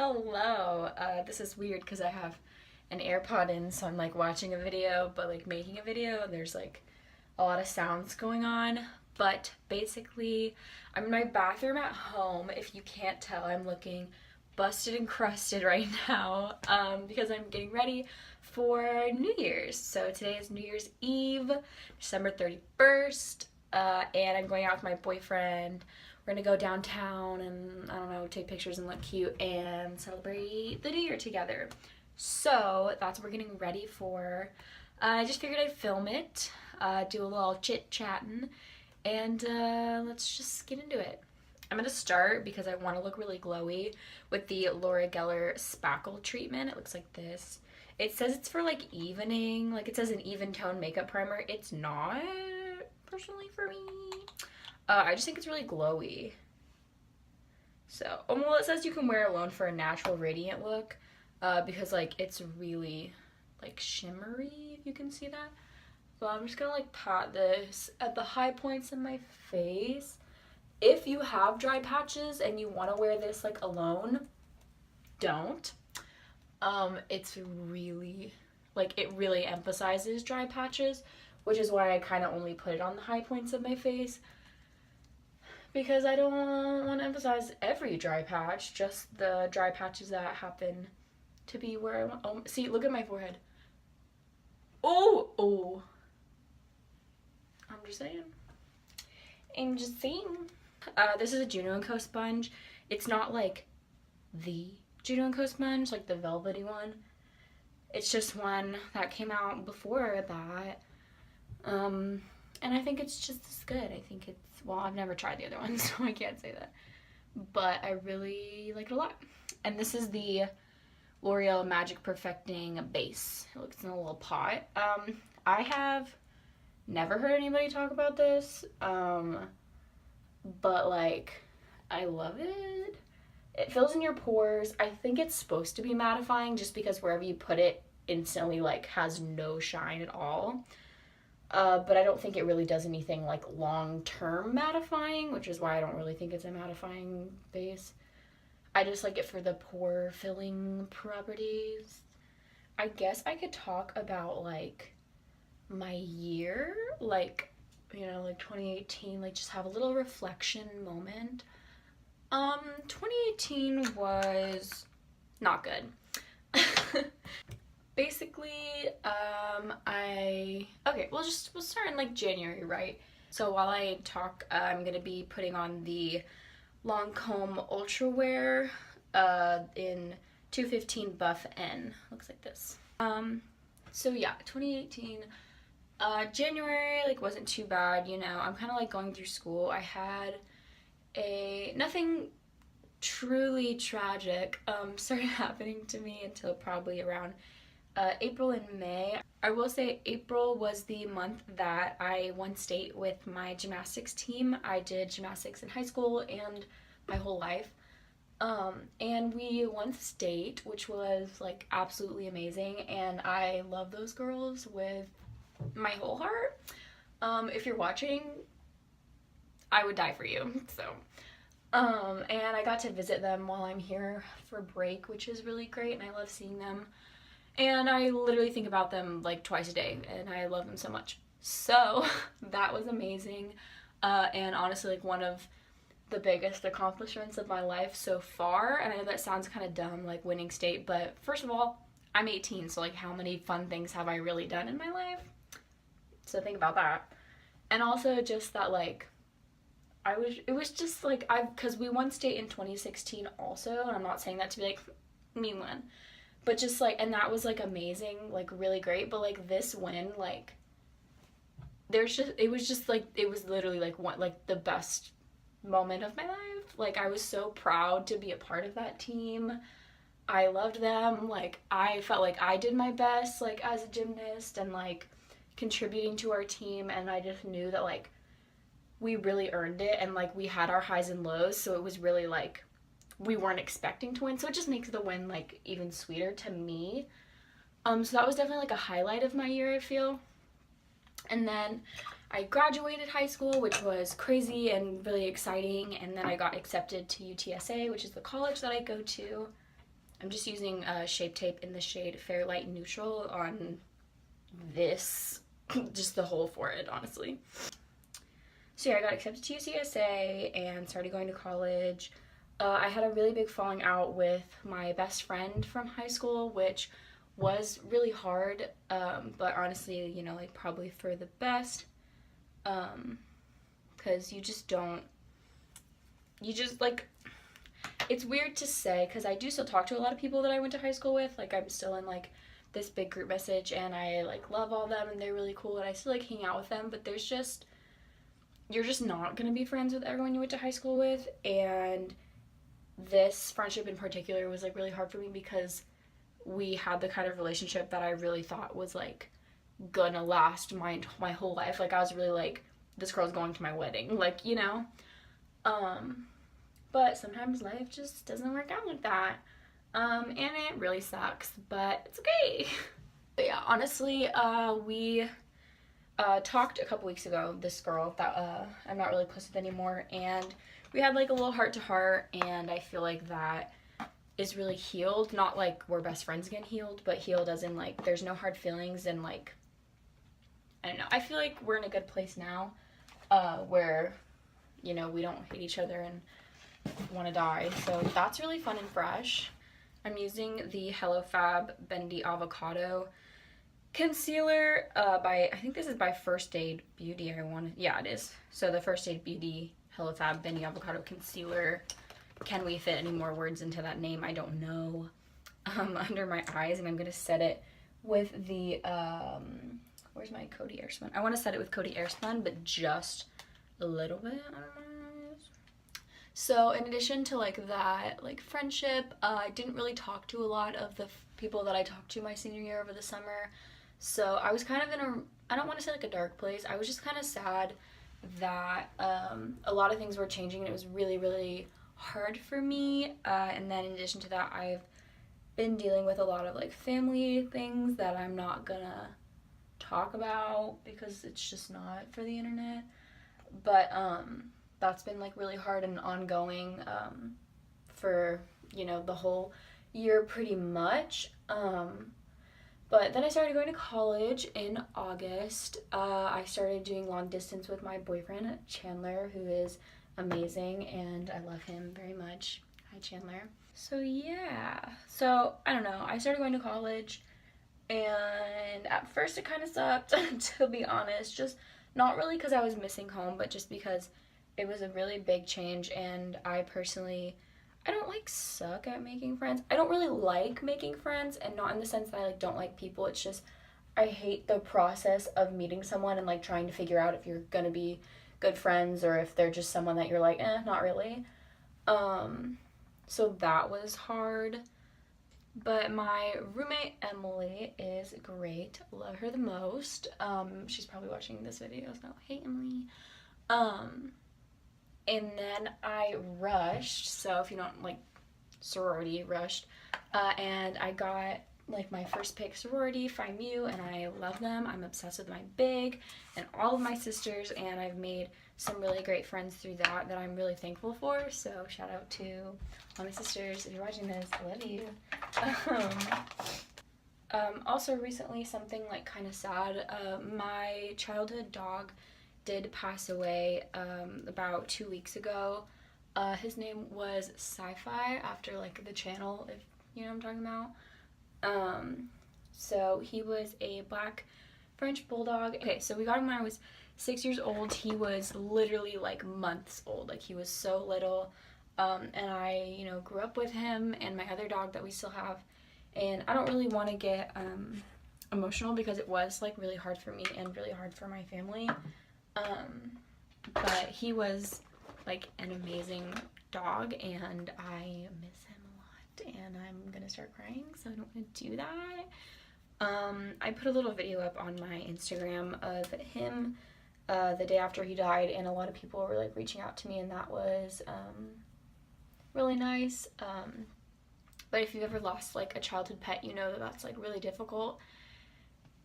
Hello. This is weird because I have an AirPod in, so I'm like watching a video, but like making a video, and there's like a lot of sounds going on. But basically, I'm in my bathroom at home. If you can't tell, I'm looking busted and crusted right now because I'm getting ready for New Year's. So today is New Year's Eve, December 31st, and I'm going out with my boyfriend. We're gonna go downtown and, I don't know, take pictures and look cute and celebrate the new year together. So that's what we're getting ready for. I just figured I'd film it, do a little chit-chatting, and let's just get into it. I'm gonna start because I want to look really glowy with the Laura Geller spackle treatment. It looks like this. It says it's for like evening, like it says an even tone makeup primer. It's not, personally, for me. I just think it's really glowy. So, well, it says you can wear it alone for a natural radiant look, because like it's really like shimmery, if you can see that. So I'm just gonna like pat this at the high points in my face. If you have dry patches and you want to wear this like alone, don't. It's really, like, it really emphasizes dry patches, which is why I kind of only put it on the high points of my face, because I don't want to emphasize every dry patch, just the dry patches that happen to be where I want. Oh, see, look at my forehead. Oh. I'm just saying. This is a Juno & Co. sponge. It's not like the Juno & Co. sponge, like the velvety one. It's just one that came out before that. And I think it's just as good. I think it's, well, I've never tried the other one, so I can't say that. But I really like it a lot. And this is the L'Oreal Magic Perfecting Base. It looks in a little pot. I have never heard anybody talk about this, but like, I love it. It fills in your pores. I think it's supposed to be mattifying just because wherever you put it, instantly like has no shine at all. But I don't think it really does anything like long-term mattifying, which is why I don't really think it's a mattifying base. I just like it for the pore filling properties. I guess I could talk about like my year, like, you know, like 2018, like just have a little reflection moment. 2018 was not good. Basically, we'll start in like January, right? So while I talk, I'm gonna be putting on the Lancome Ultra Wear in 215 Buff N. Looks like this. So yeah, 2018, January like wasn't too bad, you know. I'm kind of like going through school. I had nothing truly tragic started happening to me until probably around April and May. I will say April was the month that I won state with my gymnastics team. I did gymnastics in high school and my whole life. And we won state, which was like absolutely amazing, and I love those girls with my whole heart. If you're watching, I would die for you. So and I got to visit them while I'm here for break, which is really great, and I love seeing them. And I literally think about them like twice a day, and I love them so much. So that was amazing, and honestly like one of the biggest accomplishments of my life so far. And I know that sounds kind of dumb, like winning state, but first of all, I'm 18, so like how many fun things have I really done in my life? So think about that. And also just that like it was just like, because we won state in 2016 also, and I'm not saying that to be like me win, but just like, and that was like amazing, like really great, but like this win, like it was literally like one, like the best moment of my life. Like I was so proud to be a part of that team. I loved them. Like I felt like I did my best like as a gymnast and like contributing to our team, and I just knew that like we really earned it, and like we had our highs and lows, so it was really like we weren't expecting to win, so it just makes the win like even sweeter to me. So that was definitely like a highlight of my year, I feel. And then I graduated high school, which was crazy and really exciting, and then I got accepted to UTSA, which is the college that I go to. I'm just using Shape Tape in the shade Fair Light Neutral on this, just the whole forehead, honestly. So yeah, I got accepted to UCSA and started going to college. I had a really big falling out with my best friend from high school, which was really hard, but honestly, you know, like probably for the best, because you just like, it's weird to say because I do still talk to a lot of people that I went to high school with. Like, I'm still in like this big group message and I like love all of them and they're really cool and I still like hang out with them, but you're just not gonna be friends with everyone you went to high school with. And this friendship in particular was like really hard for me because we had the kind of relationship that I really thought was like gonna last my whole life. Like, I was really like, this girl's going to my wedding, like, you know. But sometimes life just doesn't work out like that, and it really sucks, but it's okay. But yeah, honestly, we talked a couple weeks ago, this girl that I'm not really close with anymore, and we had like a little heart to heart, and I feel like that is really healed. Not like we're best friends again healed, but healed as in like there's no hard feelings, and like, I don't know, I feel like we're in a good place now, where, you know, we don't hate each other and want to die, so that's really fun and fresh. I'm using the HelloFab Bendy Avocado concealer by, I think this is by First Aid Beauty. Yeah, it is. So the First Aid Beauty HelloFab Bendy Avocado concealer. Can we fit any more words into that name? I don't know. Under my eyes, and I'm gonna set it with the where's my Coty Airspun? I want to set it with Coty Airspun, but just a little bit. I don't know. So in addition to like that, like friendship, I didn't really talk to a lot of the people that I talked to my senior year over the summer. So I was kind of in I don't want to say like a dark place. I was just kind of sad that a lot of things were changing and it was really, really hard for me. And then in addition to that, I've been dealing with a lot of like family things that I'm not gonna talk about because it's just not for the internet. But that's been like really hard and ongoing for, you know, the whole year pretty much. But then I started going to college in August. I started doing long distance with my boyfriend Chandler, who is amazing and I love him very much. Hi Chandler. So yeah, so I don't know, I started going to college and at first it kind of sucked to be honest, just not really because I was missing home, but just because it was a really big change, and I personally, I don't like suck at making friends. I don't really like making friends, and not in the sense that I like don't like people. It's just I hate the process of meeting someone and like trying to figure out if you're gonna be good friends or if they're just someone that you're like, not really. So that was hard. But my roommate Emily is great. Love her the most. She's probably watching this video, so hey Emily. And then I rushed, so if you don't like sorority, rushed, and I got like my first pick sorority, Phi Mu, and I love them. I'm obsessed with my big and all of my sisters, and I've made some really great friends through that I'm really thankful for. So shout out to all my sisters. If you're watching this, I love you. Also recently, something like kind of sad, my childhood dog did pass away about 2 weeks ago. His name was Sci-Fi, after like the channel, if you know what I'm talking about. So he was a black French bulldog. Okay, so we got him when I was 6 years old. He was literally like months old. Like, he was so little. And I, you know, grew up with him and my other dog that we still have. And I don't really want to get emotional because it was like really hard for me and really hard for my family. But he was like an amazing dog and I miss him a lot and I'm gonna start crying, so I don't want to do that. I put a little video up on my Instagram of him the day after he died, and a lot of people were like reaching out to me, and that was really nice. But if you've ever lost like a childhood pet, you know that that's like really difficult.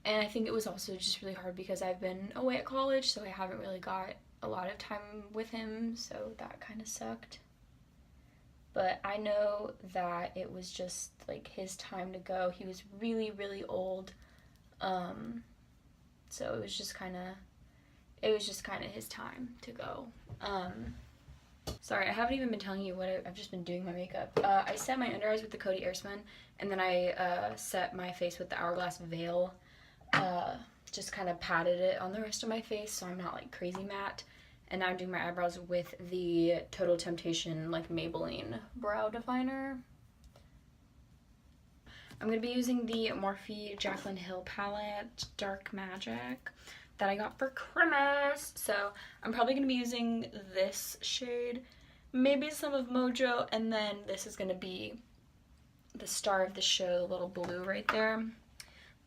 And I think it was also just really hard because I've been away at college, so I haven't really got a lot of time with him, so that kind of sucked. But I know that it was just like his time to go. He was really, really old. So it was just kind of his time to go. Sorry, I haven't even been telling you what I've just been doing my makeup. I set my under eyes with the Coty Airspun, and then I set my face with the Hourglass Veil. Just kind of patted it on the rest of my face so I'm not like crazy matte. And now I'm doing my eyebrows with the Total Temptation like Maybelline brow definer. I'm going to be using the Morphe Jaclyn Hill palette, Dark Magic, that I got for Christmas. So I'm probably going to be using this shade, maybe some of Mojo, and then this is going to be the star of the show, the little blue right there.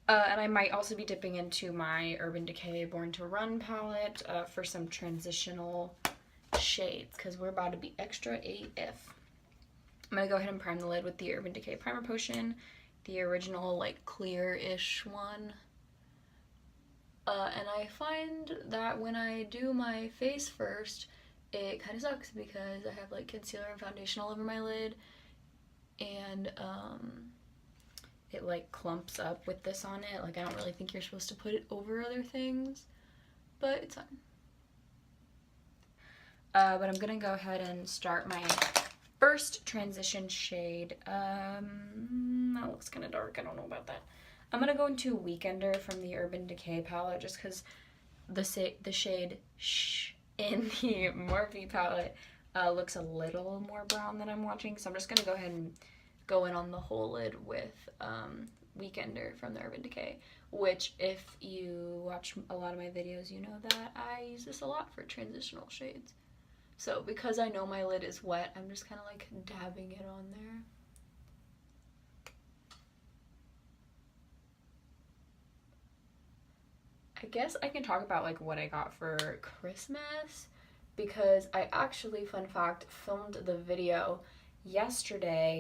And I might also be dipping into my Urban Decay Born to Run palette for some transitional shades, because we're about to be extra AF. I'm going to go ahead and prime the lid with the Urban Decay Primer Potion, the original like clear-ish one. And I find that when I do my face first, it kind of sucks because I have like concealer and foundation all over my lid, and it like clumps up with this on it. Like I don't really think you're supposed to put it over other things, but it's fine. But I'm gonna go ahead and start my first transition shade. That looks kind of dark, I don't know about that. I'm gonna go into Weekender from the Urban Decay palette just because the shade Shh in the Morphe palette looks a little more brown than I'm watching, so I'm just gonna go ahead and go in on the whole lid with Weekender from the Urban Decay, which if you watch a lot of my videos, you know that I use this a lot for transitional shades. So because I know my lid is wet, I'm just kind of like dabbing it on there. I guess I can talk about like what I got for Christmas, because I actually, fun fact, filmed the video yesterday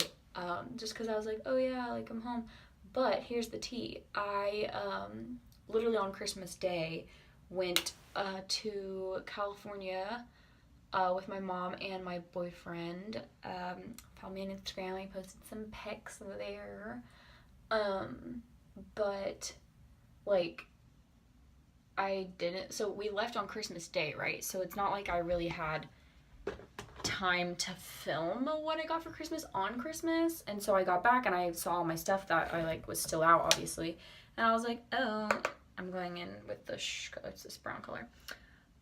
just because I was like, oh yeah, like I'm home. But here's the tea. I literally on Christmas Day went to California with my mom and my boyfriend. Follow me on Instagram, I posted some pics there. But like I didn't, so we left on Christmas Day, right? So it's not like I really had time to film what I got for Christmas on Christmas. And so I got back and I saw all my stuff that I like was still out, obviously, and I was like, oh, I'm going in with the it's this brown color.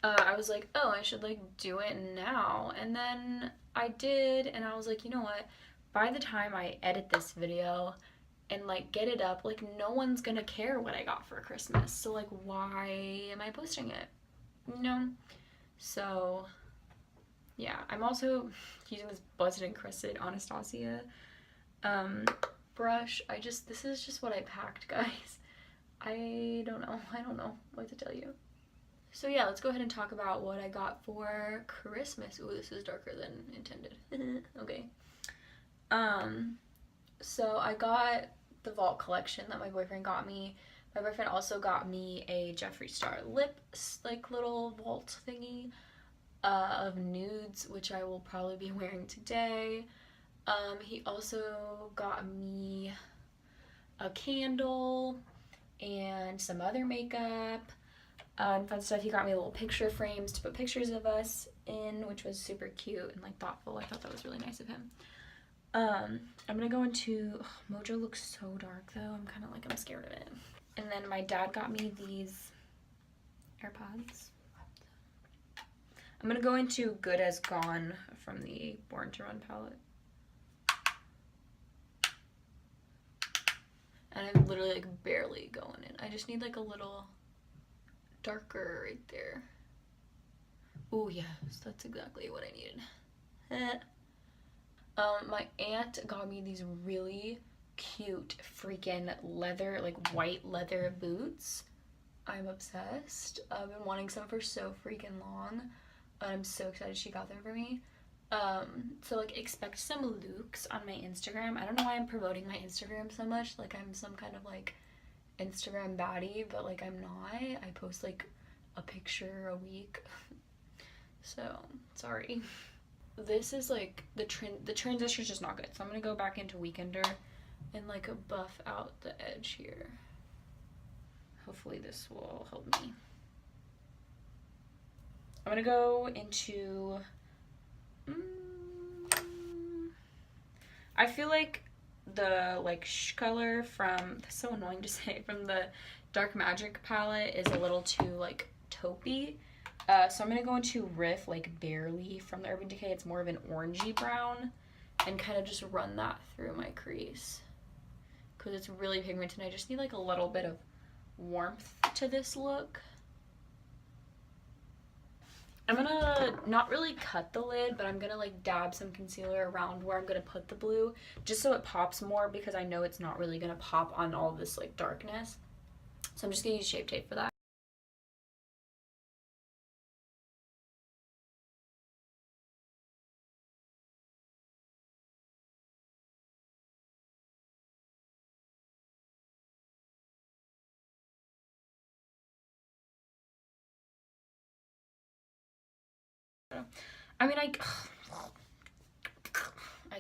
I was like, oh, I should like do it now. And then I did, and I was like, you know what, by the time I edit this video and like get it up, like no one's gonna care what I got for Christmas, so like why am I posting it, you know? So yeah, I'm also using this Buzzed and Crested Anastasia brush. This is just what I packed, guys. I don't know what to tell you. So yeah, let's go ahead and talk about what I got for Christmas. Ooh, this is darker than intended. Okay. So I got the Vault collection that my boyfriend got me. My boyfriend also got me a Jeffree Star lip, like little vault thingy of nudes, which I will probably be wearing today. He also got me a candle and some other makeup and fun stuff. He got me little picture frames to put pictures of us in, which was super cute and like thoughtful. I thought that was really nice of him. I'm gonna go into, Mojo looks so dark though. I'm scared of it. And then my dad got me these AirPods. I'm gonna go into Good as Gone from the Born to Run palette. And I'm literally like barely going in. I just need like a little darker right there. Oh yes, that's exactly what I needed. My aunt got me these really cute freaking leather, like white leather boots. I'm obsessed. I've been wanting some for so freaking long. I'm so excited she got them for me. So like expect some looks on my Instagram. I don't know why I'm promoting my Instagram so much. Like I'm some kind of like Instagram baddie, but like I'm not. I post like a picture a week. So sorry. this is like the transition is just not good. So I'm gonna go back into Weekender and like buff out the edge here. Hopefully this will help me. I'm gonna go into, I feel like the like color from, that's so annoying to say, from the Dark Magic palette is a little too like taupey. So I'm gonna go into Riff like Barely from the Urban Decay. It's more of an orangey brown, and kind of just run that through my crease because it's really pigmented. I just need like a little bit of warmth to this look. I'm gonna not really cut the lid, but I'm gonna like dab some concealer around where I'm gonna put the blue just so it pops more, because I know it's not really gonna pop on all this like darkness. So I'm just gonna use Shape Tape for that. I mean, I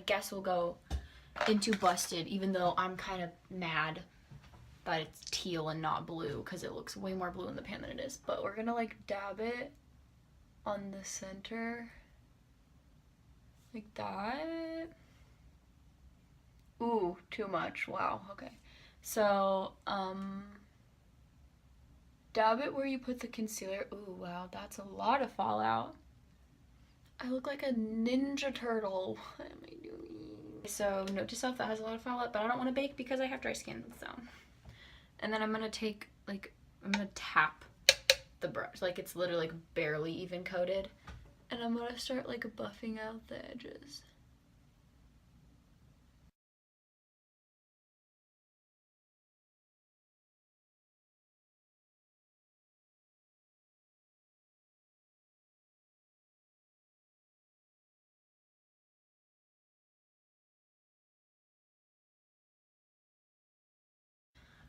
guess we'll go into Busted, even though I'm kind of mad that it's teal and not blue, because it looks way more blue in the pan than it is. But we're gonna like dab it on the center like that. Ooh, too much. Wow. Okay. So, dab it where you put the concealer. Ooh, wow, that's a lot of fallout. I look like a ninja turtle. What am I doing? So note to self, that has a lot of fallout, but I don't want to bake because I have dry skin, so. And then I'm gonna take, like, I'm gonna tap the brush, like it's literally like barely even coated. And I'm gonna start like buffing out the edges.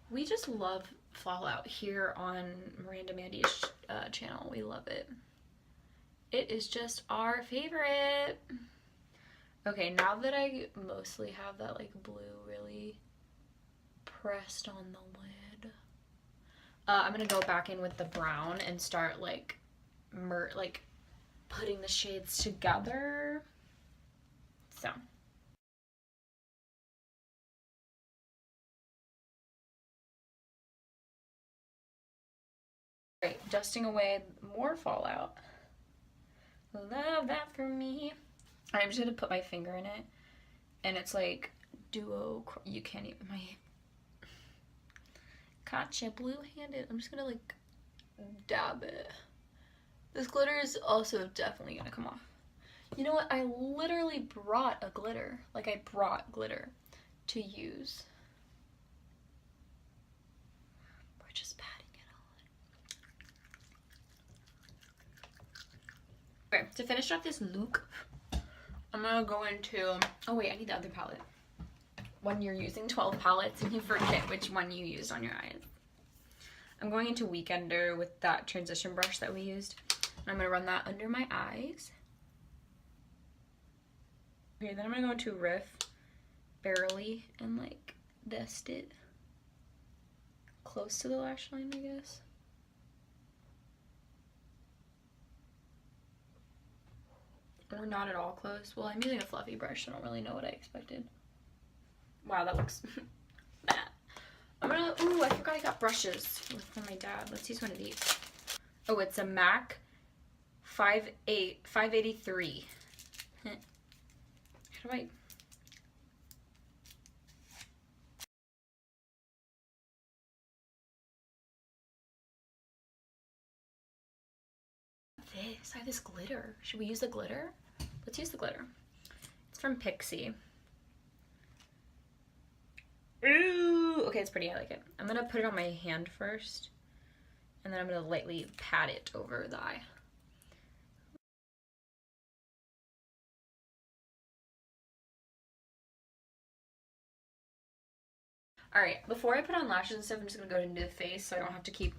We just love fallout here on Miranda Mandy's channel. We love it. It is just our favorite. Okay, now that I mostly have that like blue really pressed on the lid, I'm gonna go back in with the brown and start like putting the shades together. So. Right, dusting away more fallout. Love that for me. I'm just gonna put my finger in it, and it's like duo. You can't even. My gotcha, blue-handed. I'm just gonna like dab it. This glitter is also definitely gonna come off. You know what? I literally brought a glitter. Like I brought glitter to use. We're just patting it on. Okay, to finish off this look, I'm gonna go into, oh wait, I need the other palette. When you're using 12 palettes and you forget which one you used on your eyes. I'm going into Weekender with that transition brush that we used. And I'm gonna run that under my eyes. Okay, then I'm gonna go into Riff Barely and like dust it close to the lash line, I guess. Or not at all close. Well, I'm using a fluffy brush, so I don't really know what I expected. Wow, that looks bad. I'm gonna, ooh, I forgot I got brushes from my dad. Let's use one of these. Oh, it's a MAC 583. How do I? This, I have this glitter. Should we use the glitter? Let's use the glitter. It's from Pixie. Ooh, okay, it's pretty, I like it. I'm gonna put it on my hand first, and then I'm gonna lightly pat it over the eye. All right, before I put on lashes and stuff, I'm just gonna go into the face so I don't have to keep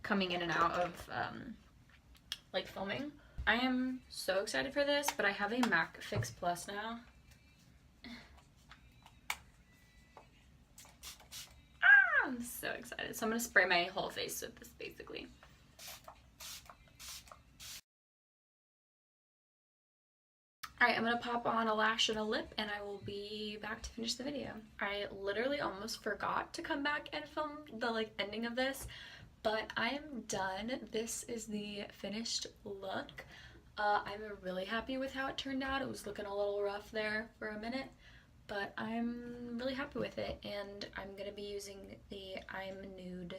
coming in and out of like filming. I am so excited for this, but I have a MAC Fix Plus now. I'm so excited. So I'm gonna spray my whole face with this basically. Alright, I'm gonna pop on a lash and a lip and I will be back to finish the video. I literally almost forgot to come back and film the ending of this, but I am done. This is the finished look. I'm really happy with how it turned out. It was looking a little rough there for a minute, but I'm really happy with it, and I'm gonna be using the I'm Nude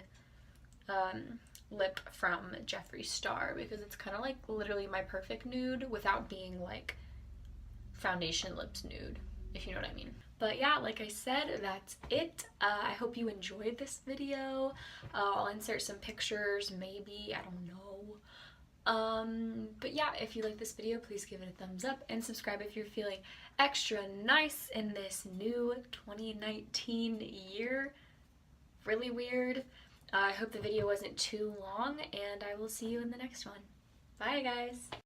lip from Jeffree Star because it's kind of like literally my perfect nude without being like foundation lips nude, if you know what I mean. But yeah, like I said, that's it. I hope you enjoyed this video. I'll insert some pictures, maybe, I don't know. But yeah, if you like this video, please give it a thumbs up and subscribe if you're feeling extra nice in this new 2019 year. Really weird. I hope the video wasn't too long, and I will see you in the next one. Bye, guys.